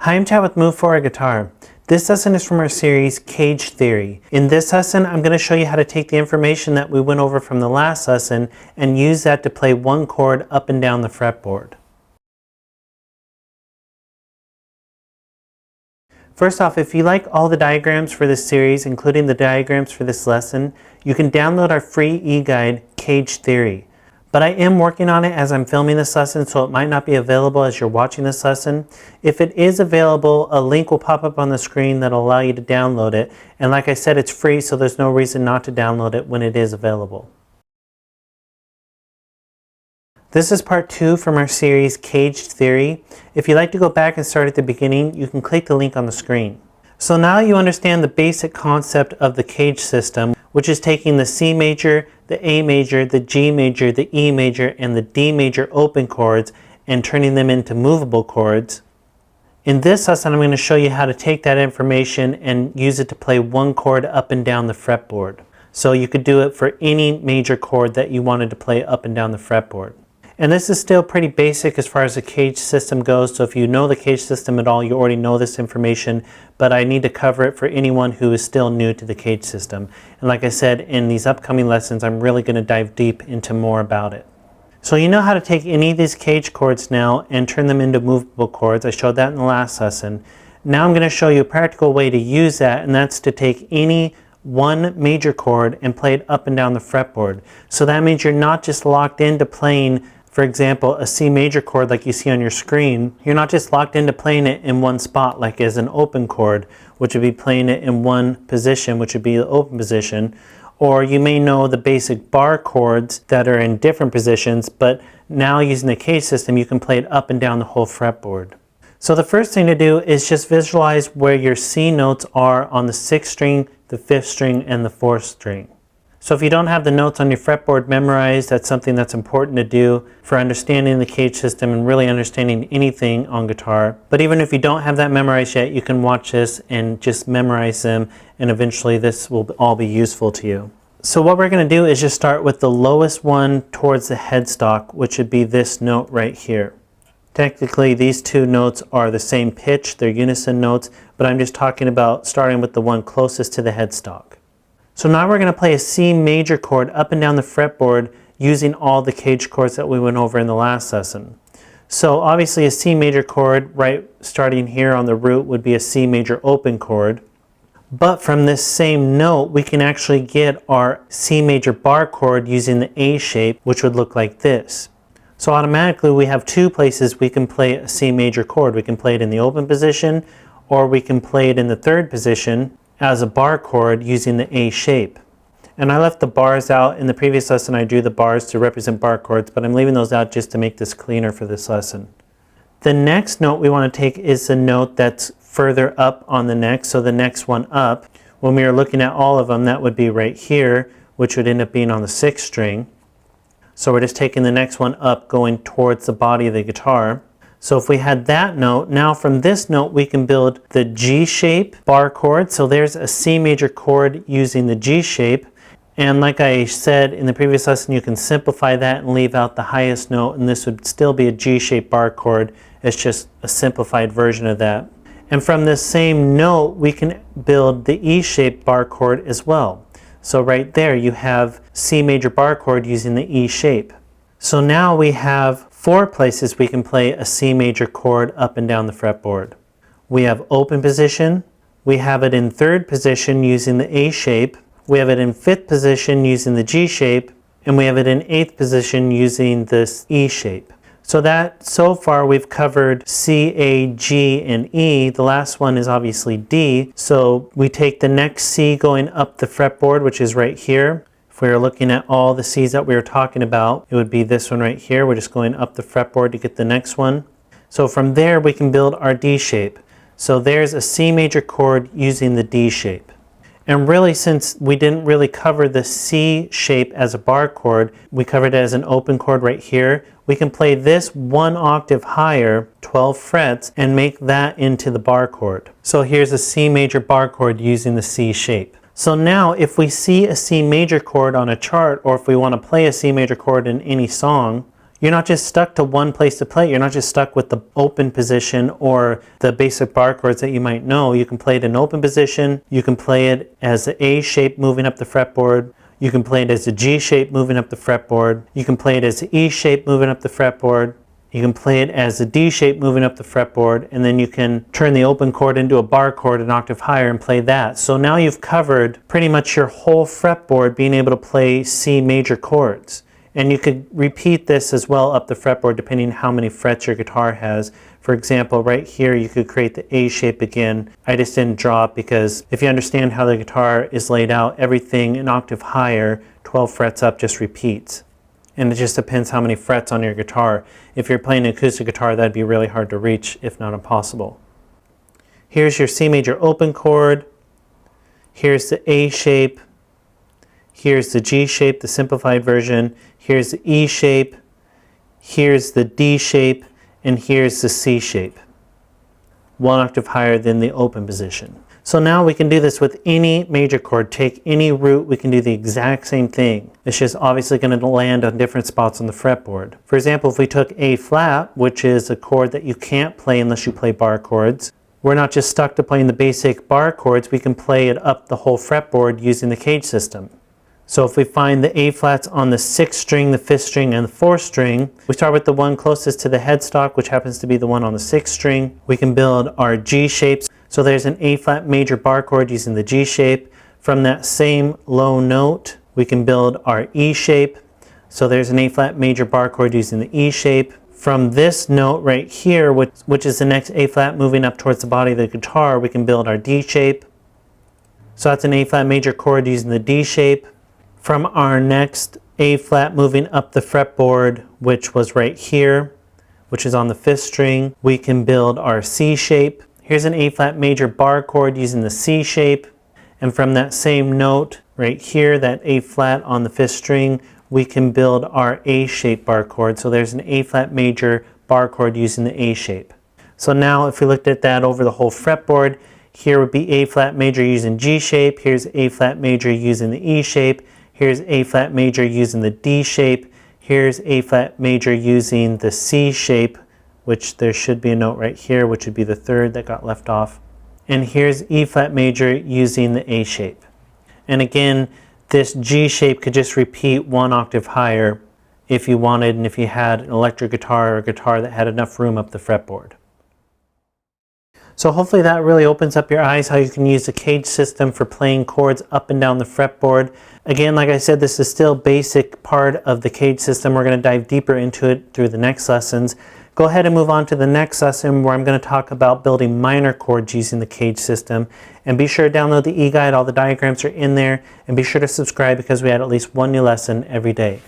Hi, I'm Chad with Move Forward Guitar. This lesson is from our series CAGED Theory. In this lesson, I'm going to show you how to take the information that we went over from the last lesson and use that to play one chord up and down the fretboard. First off, if you like all the diagrams for this series, including the diagrams for this lesson, you can download our free e-guide, CAGED Theory. But I am working on it as I'm filming this lesson, so it might not be available as you're watching this lesson. If it is available, a link will pop up on the screen that'll allow you to download it. And like I said, it's free, so there's no reason not to download it when it is available. This is part 2 from our series CAGED Theory. If you'd like to go back and start at the beginning, you can click the link on the screen. So now you understand the basic concept of the CAGED system, which is taking the C major, the A major, the G major, the E major, and the D major open chords and turning them into movable chords. In this lesson, I'm going to show you how to take that information and use it to play one chord up and down the fretboard. So you could do it for any major chord that you wanted to play up and down the fretboard. And this is still pretty basic as far as the CAGED system goes, so if you know the CAGED system at all, you already know this information, but I need to cover it for anyone who is still new to the CAGED system. And like I said, in these upcoming lessons, I'm really going to dive deep into more about it. So you know how to take any of these CAGED chords now and turn them into movable chords. I showed that in the last lesson. Now I'm going to show you a practical way to use that, and that's to take any one major chord and play it up and down the fretboard. So that means you're not just locked into playing, for example, a C major chord like you see on your screen. You're not just locked into playing it in one spot like as an open chord, which would be playing it in one position, which would be the open position. Or you may know the basic bar chords that are in different positions, but now using the CAGED system, you can play it up and down the whole fretboard. So the first thing to do is just visualize where your C notes are on the 6th string, the 5th string, and the 4th string. So if you don't have the notes on your fretboard memorized, that's something that's important to do for understanding the CAGED system and really understanding anything on guitar. But even if you don't have that memorized yet, you can watch this and just memorize them, and eventually this will all be useful to you. So what we're going to do is just start with the lowest one towards the headstock, which would be this note right here. Technically, these two notes are the same pitch, they're unison notes, but I'm just talking about starting with the one closest to the headstock. So now we're going to play a C major chord up and down the fretboard using all the CAGED chords that we went over in the last lesson. So obviously a C major chord, right, starting here on the root would be a C major open chord. But from this same note, we can actually get our C major bar chord using the A shape, which would look like this. So automatically we have two places we can play a C major chord. We can play it in the open position, or we can play it in the 3rd position as a bar chord using the A shape. And I left the bars out. In the previous lesson I drew the bars to represent bar chords, but I'm leaving those out just to make this cleaner for this lesson. The next note we want to take is the note that's further up on the neck, so the next one up. When we are looking at all of them, that would be right here, which would end up being on the 6th string. So we're just taking the next one up, going towards the body of the guitar. So if we had that note, now from this note we can build the G shape bar chord. So there's a C major chord using the G shape. And like I said in the previous lesson, you can simplify that and leave out the highest note, and this would still be a G shape bar chord. It's just a simplified version of that. And from this same note we can build the E shape bar chord as well. So right there you have C major bar chord using the E shape. So now we have 4 places we can play a C major chord up and down the fretboard. We have open position, we have it in 3rd position using the A shape, we have it in 5th position using the G shape, and we have it in 8th position using this E shape. So far we've covered C, A, G, and E. The last one is obviously D. So we take the next C going up the fretboard, which is right here. If we were looking at all the C's that we were talking about, it would be this one right here. We're just going up the fretboard to get the next one. So from there we can build our D shape. So there's a C major chord using the D shape. And really, since we didn't really cover the C shape as a bar chord, we covered it as an open chord right here. We can play this 1 octave higher, 12 frets, and make that into the bar chord. So here's a C major bar chord using the C shape. So now if we see a C major chord on a chart, or if we want to play a C major chord in any song, You're not just stuck to one place to play. You're not just stuck with the open position or the basic bar chords that you might know. You can play it in open position. You can play it as the A shape moving up the fretboard. You can play it as a G shape moving up the fretboard. You can play it as the E shape moving up the fretboard. You can play it as a D shape moving up the fretboard, and then you can turn the open chord into a bar chord an octave higher and play that. So now you've covered pretty much your whole fretboard being able to play C major chords. And you could repeat this as well up the fretboard depending how many frets your guitar has. For example, right here you could create the A shape again. I just didn't draw it because if you understand how the guitar is laid out, everything an octave higher, 12 frets up, just repeats. And it just depends how many frets on your guitar. If you're playing an acoustic guitar, that'd be really hard to reach, if not impossible. Here's your C major open chord. Here's the A shape. Here's the G shape, the simplified version. Here's the E shape. Here's the D shape. And here's the C shape. One octave higher than the open position. So now we can do this with any major chord. Take any root, we can do the exact same thing. It's just obviously going to land on different spots on the fretboard. For example, if we took A flat, which is a chord that you can't play unless you play bar chords, we're not just stuck to playing the basic bar chords, we can play it up the whole fretboard using the CAGED system. So if we find the A flats on the 6th string, the 5th string, and the 4th string, we start with the one closest to the headstock, which happens to be the one on the 6th string. We can build our G shapes. So there's an A flat major bar chord using the G shape. From that same low note, we can build our E shape. So there's an A flat major bar chord using the E shape. From this note right here, which is the next A flat moving up towards the body of the guitar, we can build our D shape. So that's an A flat major chord using the D shape. From our next A flat moving up the fretboard, which was right here, which is on the 5th string, we can build our C shape. Here's an A flat major bar chord using the C shape. And from that same note right here, that A flat on the 5th string, we can build our A shape bar chord. So there's an A flat major bar chord using the A shape. So now if we looked at that over the whole fretboard, here would be A flat major using G shape. Here's A flat major using the E shape. Here's A flat major using the D shape. Here's A flat major using the C shape, which there should be a note right here, which would be the 3rd that got left off. And here's E flat major using the A shape. And again, this G shape could just repeat one octave higher if you wanted, and if you had an electric guitar or a guitar that had enough room up the fretboard. So hopefully that really opens up your eyes how you can use the CAGED system for playing chords up and down the fretboard. Again, like I said, this is still basic part of the CAGED system. We're going to dive deeper into it through the next lessons. Go ahead and move on to the next lesson where I'm going to talk about building minor chords using the CAGED system. And be sure to download the e-guide. All the diagrams are in there. And be sure to subscribe because we add at least one new lesson every day.